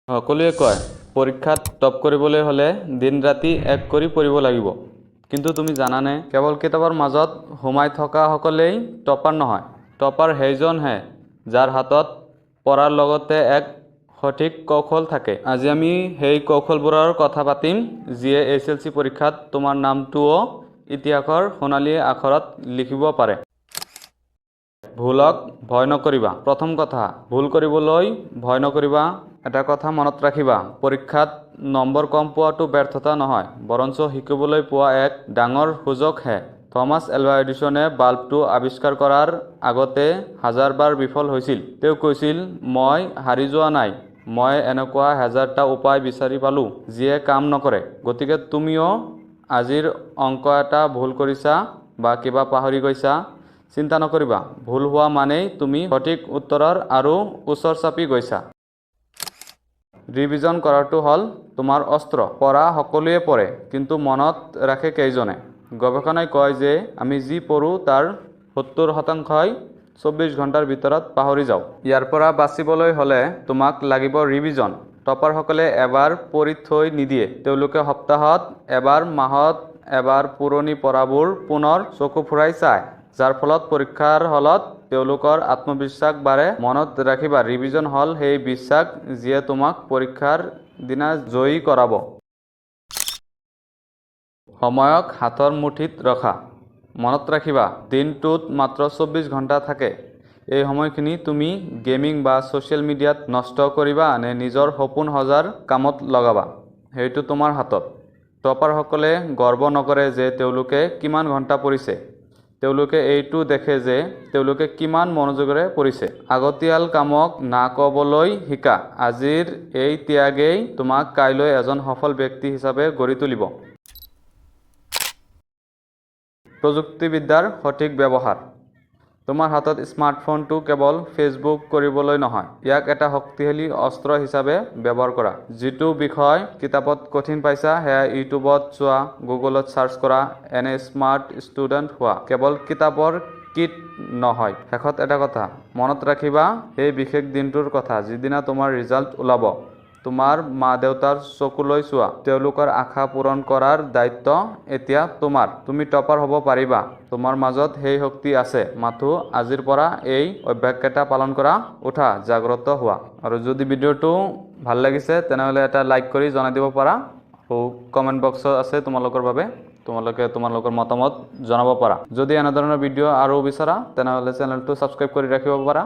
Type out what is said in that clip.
সকলোৱে কয় পৰীক্ষাত টপ কৰিবলৈ হ'লে দিন ৰাতি এক কৰি পঢ়িব লাগিব। কিন্তু তুমি জানানে কেৱল কিতাপৰ মাজত সোমাই থকা সকলেই টপাৰ নহয়। টপাৰ সেইজনহে যাৰ হাতত পঢ়াৰ লগতে এক সঠিক কৌশল থাকে। আজি আমি সেই কৌশলবোৰৰ কথা পাতিম যিয়ে SSLC পৰীক্ষাত তোমাৰ নামটোও ইতিহাসৰ সোণালী আখৰত লিখিব পাৰে। ভুলক ভয় নকৰিবা। প্ৰথম কথা, ভুল কৰিবলৈ ভয় নকৰিবা। এটা কথা মনত ৰাখিবা, পৰীক্ষাত নম্বৰ কম পোৱাটো ব্যৰ্থতা নহয়, বৰঞ্চ শিকিবলৈ পোৱা এক ডাঙৰ সুযোগহে। থমাছ এলভা এডিসনে বাল্বটো আৱিষ্কাৰ কৰাৰ আগতে হাজাৰবাৰ বিফল হৈছিল। তেওঁ কৈছিল, মই হাৰি যোৱা নাই, মই এনেকুৱা হাজাৰটা উপায় বিচাৰি পালো যিয়ে কাম নকৰে। গতিকে তুমিও আজিৰ অংক এটা ভুল কৰিছা বা কিবা পাহৰি গৈছা, চিন্তা নকৰিবা। ভুল হোৱা মানেই তুমি সঠিক উত্তৰৰ আৰু ওচৰ চাপি গৈছা। ৰিভিজন কৰাটো হ'ল তোমাৰ অস্ত্ৰ। পঢ়া সকলোৱে পঢ়ে, কিন্তু মনত ৰাখে কেইজনে? গৱেষণাই কয় যে আমি যি পঢ়ো তাৰ 70%ই 24 ঘণ্টাৰ ভিতৰত পাহৰি যাওঁ। ইয়াৰ পৰা বাচিবলৈ হ'লে তোমাক লাগিব ৰিভিজন। টপাৰসকলে এবাৰ পঢ়ি থৈ নিদিয়ে, তেওঁলোকে সপ্তাহত এবাৰ, মাহত এবাৰ পুৰণি পঢ়াবোৰ পুনৰ চকু ফুৰাই চায়, যাৰ ফলত পৰীক্ষাৰ হলত তেওঁলোকৰ আত্মবিশ্বাস বাঢ়ে। মনত ৰাখিবা, ৰিভিজন হ'ল সেই বিশ্বাস যিয়ে তোমাক পৰীক্ষাৰ দিনা জয়ী কৰাব। সময়ক হাতৰ মুঠিত ৰখা। মনত ৰাখিবা, দিনটোত মাত্ৰ 24 ঘণ্টা থাকে। এই সময়খিনি তুমি গেমিং বা ছ'চিয়েল মিডিয়াত নষ্ট কৰিবা নে নিজৰ সপোন সজাৰ কামত লগাবা, সেইটো তোমাৰ হাতত। টপাৰসকলে গৰ্ব নকৰে যে তেওঁলোকে কিমান ঘণ্টা পঢ়িছে, তেওঁলোকে এইটো দেখে যে তেওঁলোকে কিমান মনোযোগেৰে পঢ়িছে। আগতীয়াল কামক না ক'বলৈ শিকা। আজিৰ এই ত্যাগেই তোমাক কাইলৈ এজন সফল ব্যক্তি হিচাপে গঢ়ি তুলিব। প্ৰযুক্তিবিদ্যাৰ সঠিক ব্যৱহাৰ। তোমাৰ হাতত স্মাৰ্টফোনটো কেৱল ফেচবুক কৰিবলৈ নহয়, ইয়াক এটা শক্তিশালী অস্ত্ৰ হিচাপে ব্যৱহাৰ কৰা। যিটো বিষয় কিতাপত কঠিন পাইছা সেয়া ইউটিউবত চোৱা, গুগলত চাৰ্চ কৰা। এনে স্মাৰ্ট ষ্টুডেণ্ট হোৱা, কেৱল কিতাপৰ কিট নহয়। শেষত এটা কথা মনত ৰাখিবা, সেই বিশেষ দিনটোৰ কথা যিদিনা তোমাৰ ৰিজাল্ট ওলাব। তোমাৰ মা-দেউতাৰ চকুলৈ চোৱা, তেওঁলোকৰ আশা পূৰণ কৰাৰ দায়িত্ব এতিয়া তোমাৰ। তুমি টপাৰ হ'ব পাৰিবা, তোমাৰ মাজত সেই শক্তি আছে, মাথো আজিৰ পৰা এই অভ্যাসকেইটা পালন কৰা। উঠা, জাগ্ৰত হোৱা। আৰু যদি ভিডিঅ'টো ভাল লাগিছে তেনেহ'লে এটা লাইক কৰি জনাই দিব পাৰা। আৰু কমেণ্ট বক্স আছে তোমালোকৰ বাবে, তোমালোকে তোমালোকৰ মতামত জনাব পাৰা। যদি এনেধৰণৰ ভিডিঅ' আৰু বিচাৰা তেনেহ'লে চেনেলটো ছাবস্ক্ৰাইব কৰি ৰাখিব পাৰা।